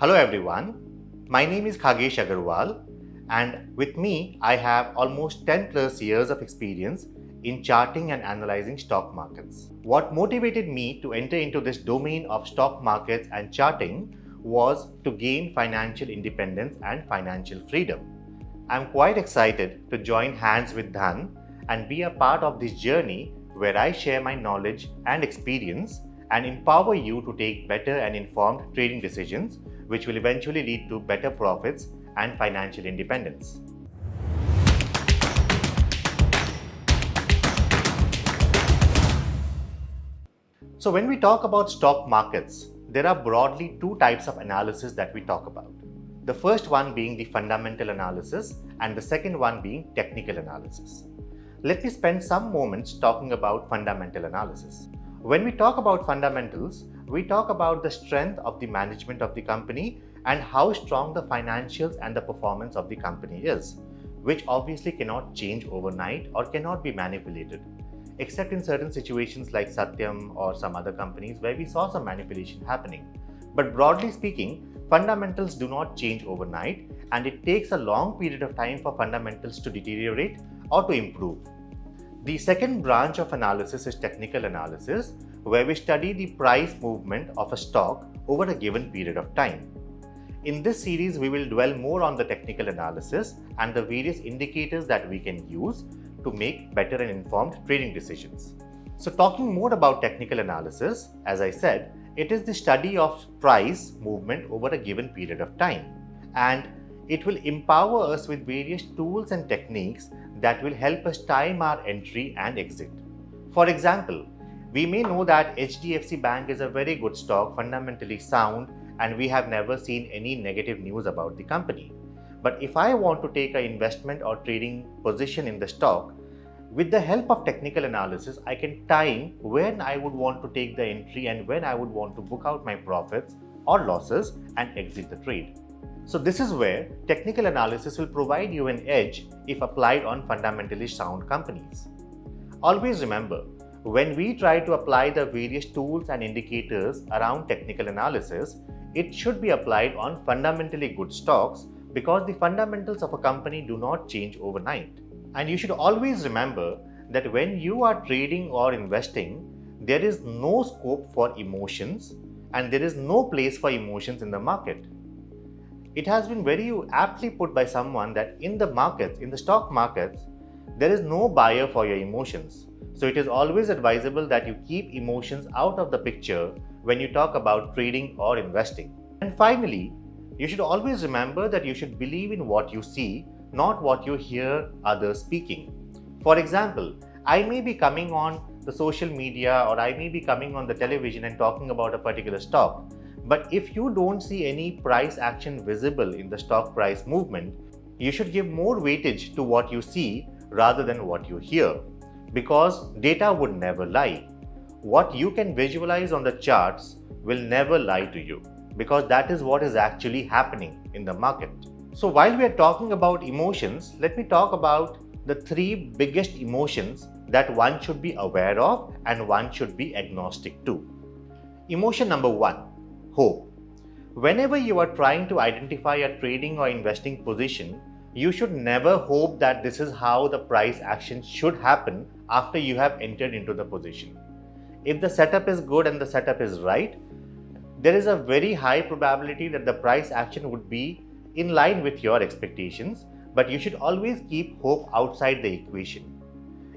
Hello everyone, my name is Khagesh Agarwal and with me I have almost 10 plus years of experience in charting and analyzing stock markets. What motivated me to enter into this domain of stock markets and charting was to gain financial independence and financial freedom. I'm quite excited to join hands with Dhan and be a part of this journey where I share my knowledge and experience and empower you to take better and informed trading decisions which will eventually lead to better profits and financial independence. So when we talk about stock markets, there are broadly two types of analysis that we talk about. The first one being the fundamental analysis and the second one being technical analysis. Let me spend some moments talking about fundamental analysis. When we talk about fundamentals, we talk about the strength of the management of the company and how strong the financials and the performance of the company is, which obviously cannot change overnight or cannot be manipulated, except in certain situations like Satyam or some other companies where we saw some manipulation happening. But broadly speaking, fundamentals do not change overnight and it takes a long period of time for fundamentals to deteriorate or to improve. The second branch of analysis is technical analysis, where we study the price movement of a stock over a given period of time. In this series, we will dwell more on the technical analysis and the various indicators that we can use to make better and informed trading decisions. So talking more about technical analysis, as I said, it is the study of price movement over a given period of time, and it will empower us with various tools and techniques that will help us time our entry and exit. For example, we may know that HDFC Bank is a very good stock, fundamentally sound, and we have never seen any negative news about the company. But if I want to take an investment or trading position in the stock, with the help of technical analysis, I can time when I would want to take the entry and when I would want to book out my profits or losses and exit the trade. So this is where technical analysis will provide you an edge if applied on fundamentally sound companies. Always remember, when we try to apply the various tools and indicators around technical analysis, it should be applied on fundamentally good stocks because the fundamentals of a company do not change overnight. And you should always remember that when you are trading or investing, there is no scope for emotions and there is no place for emotions in the market. It has been very aptly put by someone that in the markets, in the stock markets, there is no buyer for your emotions. So it is always advisable that you keep emotions out of the picture when you talk about trading or investing. And finally, you should always remember that you should believe in what you see, not what you hear others speaking. For example, I may be coming on the social media or I may be coming on the television and talking about a particular stock. But if you don't see any price action visible in the stock price movement, you should give more weightage to what you see rather than what you hear, because data would never lie. What you can visualize on the charts will never lie to you, because that is what is actually happening in the market. So while we are talking about emotions, let me talk about the three biggest emotions that one should be aware of and one should be agnostic to. Emotion number one, hope. Whenever you are trying to identify a trading or investing position, you should never hope that this is how the price action should happen after you have entered into the position. If the setup is good and the setup is right, there is a very high probability that the price action would be in line with your expectations, but you should always keep hope outside the equation.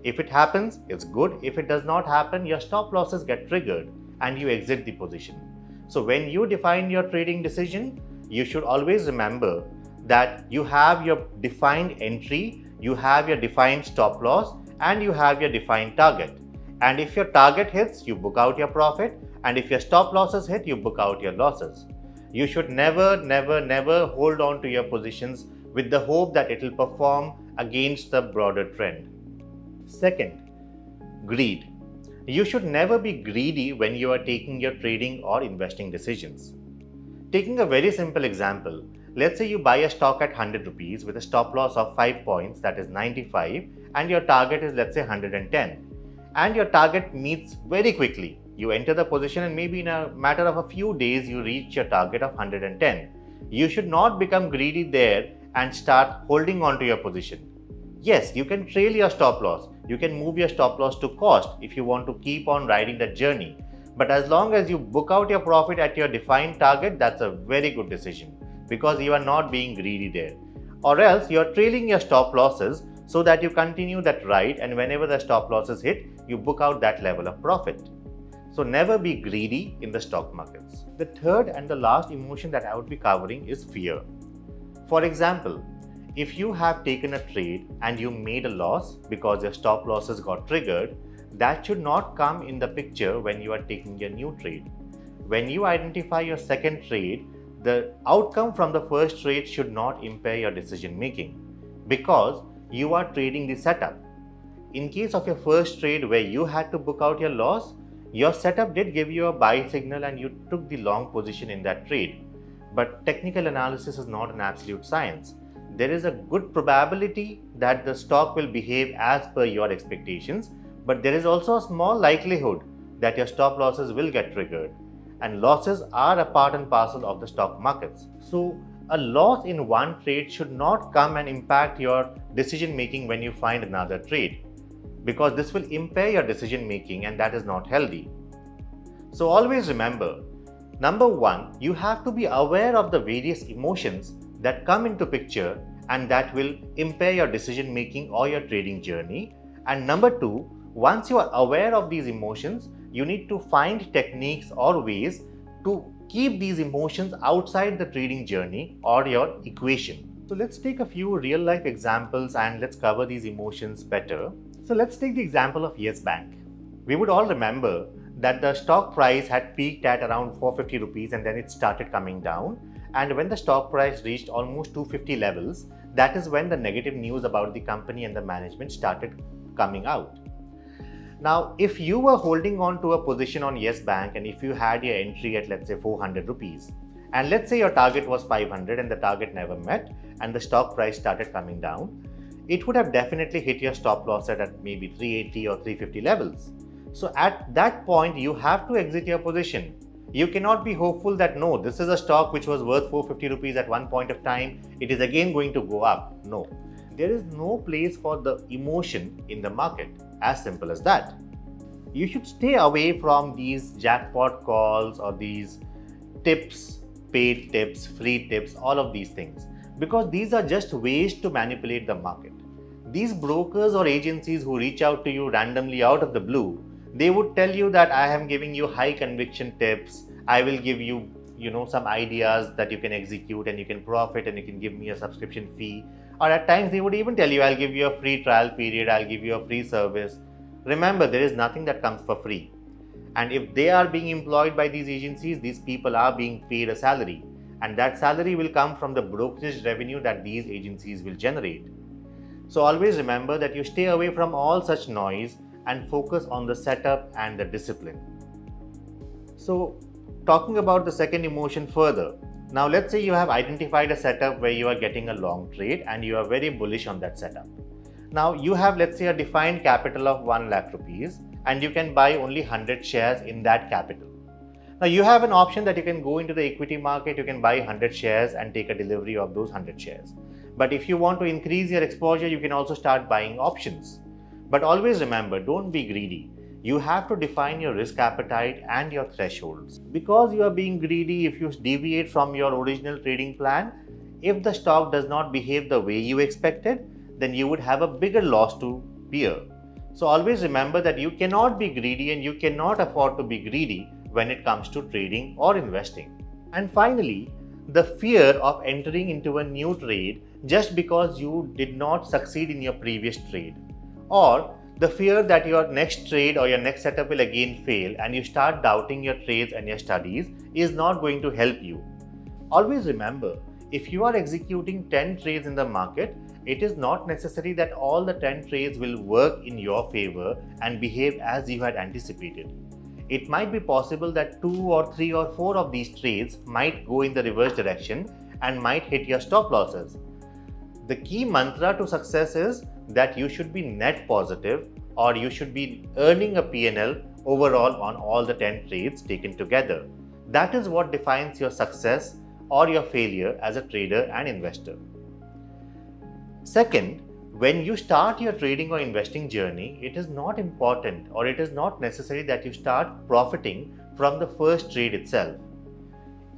If it happens, it's good. If it does not happen, your stop losses get triggered and you exit the position. So when you define your trading decision, you should always remember that you have your defined entry, you have your defined stop loss, and you have your defined target. And if your target hits, you book out your profit, and if your stop losses hit, you book out your losses. You should never hold on to your positions with the hope that it will perform against the broader trend. Second, greed. You should never be greedy when you are taking your trading or investing decisions. Taking a very simple example, let's say you buy a stock at 100 rupees with a stop loss of 5 points, that is 95, and your target is let's say 110, and your target meets very quickly. You enter the position and maybe in a matter of a few days you reach your target of 110. You should not become greedy there and start holding on to your position. Yes, you can trail your stop loss. You can move your stop loss to cost if you want to keep on riding that journey. But as long as you book out your profit at your defined target, that's a very good decision because you are not being greedy there. Or else you are trailing your stop losses so that you continue that ride, and whenever the stop losses hit, you book out that level of profit. So never be greedy in the stock markets. The third and the last emotion that I would be covering is fear. For example, if you have taken a trade and you made a loss because your stop losses got triggered, that should not come in the picture when you are taking your new trade. When you identify your second trade, the outcome from the first trade should not impair your decision making because you are trading the setup. In case of your first trade where you had to book out your loss, your setup did give you a buy signal and you took the long position in that trade. But technical analysis is not an absolute science. There is a good probability that the stock will behave as per your expectations, but there is also a small likelihood that your stop losses will get triggered. And losses are a part and parcel of the stock markets. So a loss in one trade should not come and impact your decision making when you find another trade, because this will impair your decision making and that is not healthy. So always remember, number one, you have to be aware of the various emotions that come into picture and that will impair your decision making or your trading journey. And number two, once you are aware of these emotions, you need to find techniques or ways to keep these emotions outside the trading journey or your equation. So let's take a few real life examples and let's cover these emotions better. So let's take the example of Yes Bank. We would all remember that the stock price had peaked at around 450 rupees and then it started coming down. And when the stock price reached almost 250 levels, that is when the negative news about the company and the management started coming out. Now, if you were holding on to a position on Yes Bank and if you had your entry at let's say 400 rupees and let's say your target was 500 and the target never met and the stock price started coming down, it would have definitely hit your stop loss at maybe 380 or 350 levels. So at that point, you have to exit your position. You cannot be hopeful that no, this is a stock which was worth 450 rupees at one point of time, it is again going to go up. No, there is no place for the emotion in the market. As simple as that. You should stay away from these jackpot calls or these tips, paid tips, free tips, all of these things, because these are just ways to manipulate the market. These brokers or agencies who reach out to you randomly out of the blue, they would tell you that I am giving you high conviction tips, I will give you, some ideas that you can execute and you can profit and you can give me a subscription fee. Or at times they would even tell you, I'll give you a free trial period, I'll give you a free service. Remember, there is nothing that comes for free. And if they are being employed by these agencies, these people are being paid a salary. And that salary will come from the brokerage revenue that these agencies will generate. So always remember that you stay away from all such noise and focus on the setup and the discipline. So talking about the second emotion further. Now let's say you have identified a setup where you are getting a long trade and you are very bullish on that setup. Now you have let's say a defined capital of 1 lakh rupees and you can buy only 100 shares in that capital. Now you have an option that you can go into the equity market, you can buy 100 shares and take a delivery of those 100 shares. But if you want to increase your exposure, you can also start buying options. But always remember, don't be greedy. You have to define your risk appetite and your thresholds. Because you are being greedy, if you deviate from your original trading plan, if the stock does not behave the way you expected, then you would have a bigger loss to bear. So always remember that you cannot be greedy and you cannot afford to be greedy when it comes to trading or investing. And finally, the fear of entering into a new trade just because you did not succeed in your previous trade, or the fear that your next trade or your next setup will again fail and you start doubting your trades and your studies is not going to help you. Always remember, if you are executing 10 trades in the market, it is not necessary that all the 10 trades will work in your favor and behave as you had anticipated. It might be possible that 2 or 3 or 4 of these trades might go in the reverse direction and might hit your stop losses. The key mantra to success is that you should be net positive or you should be earning a P&L overall on all the 10 trades taken together. That is what defines your success or your failure as a trader and investor. Second, when you start your trading or investing journey, it is not important or it is not necessary that you start profiting from the first trade itself.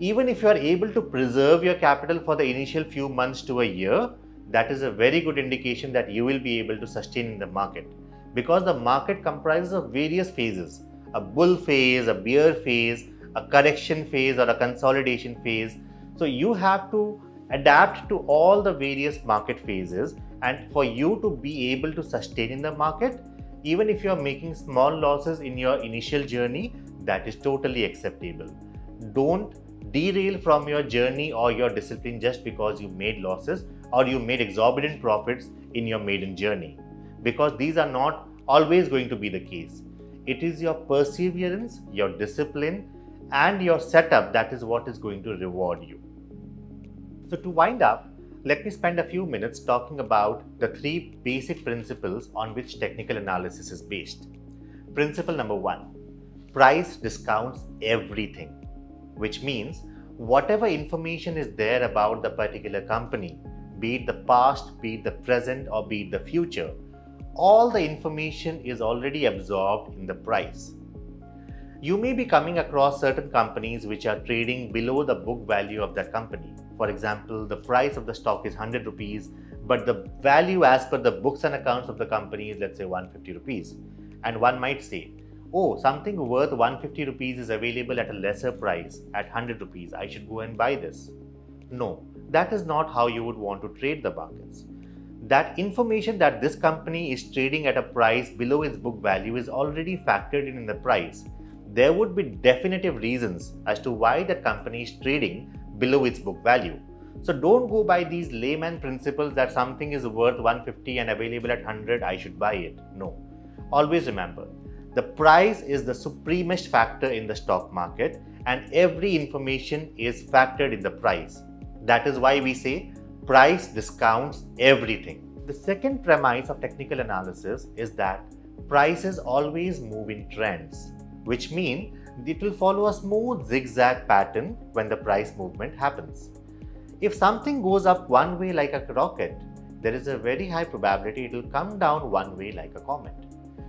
Even if you are able to preserve your capital for the initial few months to a year, that is a very good indication that you will be able to sustain in the market, because the market comprises of various phases: a bull phase, a bear phase, a correction phase, or a consolidation phase. So you have to adapt to all the various market phases, and for you to be able to sustain in the market, even if you are making small losses in your initial journey, that is totally acceptable. Don't derail from your journey or your discipline just because you made losses or you made exorbitant profits in your maiden journey, because these are not always going to be the case. It is your perseverance, your discipline, and your setup that is what is going to reward you. So to wind up, let me spend a few minutes talking about the 3 basic principles on which technical analysis is based. Principle number 1: price discounts everything, which means whatever information is there about the particular company, be it the past, be it the present, or be it the future, all the information is already absorbed in the price. You may be coming across certain companies which are trading below the book value of that company. For example, the price of the stock is 100 rupees, but the value as per the books and accounts of the company is, let's say, 150 rupees. And one might say, oh, something worth 150 rupees is available at a lesser price at 100 rupees. I should go and buy this. No, that is not how you would want to trade the markets. That information that this company is trading at a price below its book value is already factored in the price. There would be definitive reasons as to why the company is trading below its book value. So don't go by these layman principles that something is worth 150 and available at 100, I should buy it. No. Always remember, the price is the supremest factor in the stock market, and every information is factored in the price. That is why we say price discounts everything. The second premise of technical analysis is that prices always move in trends, which means it will follow a smooth zigzag pattern when the price movement happens. If something goes up one way like a rocket, there is a very high probability it will come down one way like a comet.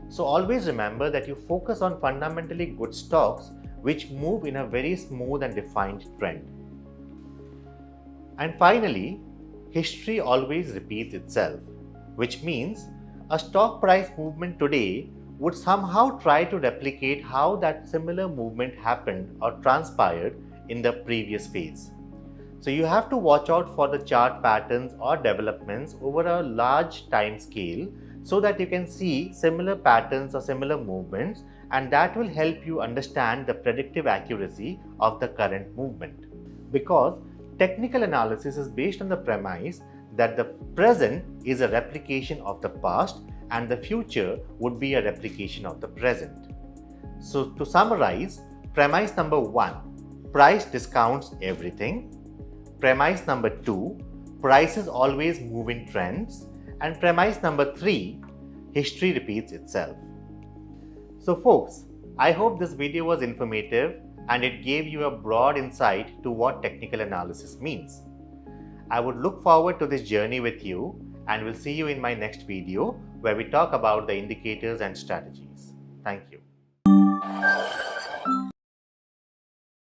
So always remember that you focus on fundamentally good stocks which move in a very smooth and defined trend. And finally, history always repeats itself, which means a stock price movement today would somehow try to replicate how that similar movement happened or transpired in the previous phase. So you have to watch out for the chart patterns or developments over a large time scale so that you can see similar patterns or similar movements, and that will help you understand the predictive accuracy of the current movement. Because technical analysis is based on the premise that the present is a replication of the past and the future would be a replication of the present. So to summarize, premise number 1, price discounts everything. Premise number 2, prices always move in trends. And premise number 3, history repeats itself. So folks, I hope this video was informative and it gave you a broad insight to what technical analysis means. I would look forward to this journey with you, and will see you in my next video where we talk about the indicators and strategies. Thank you.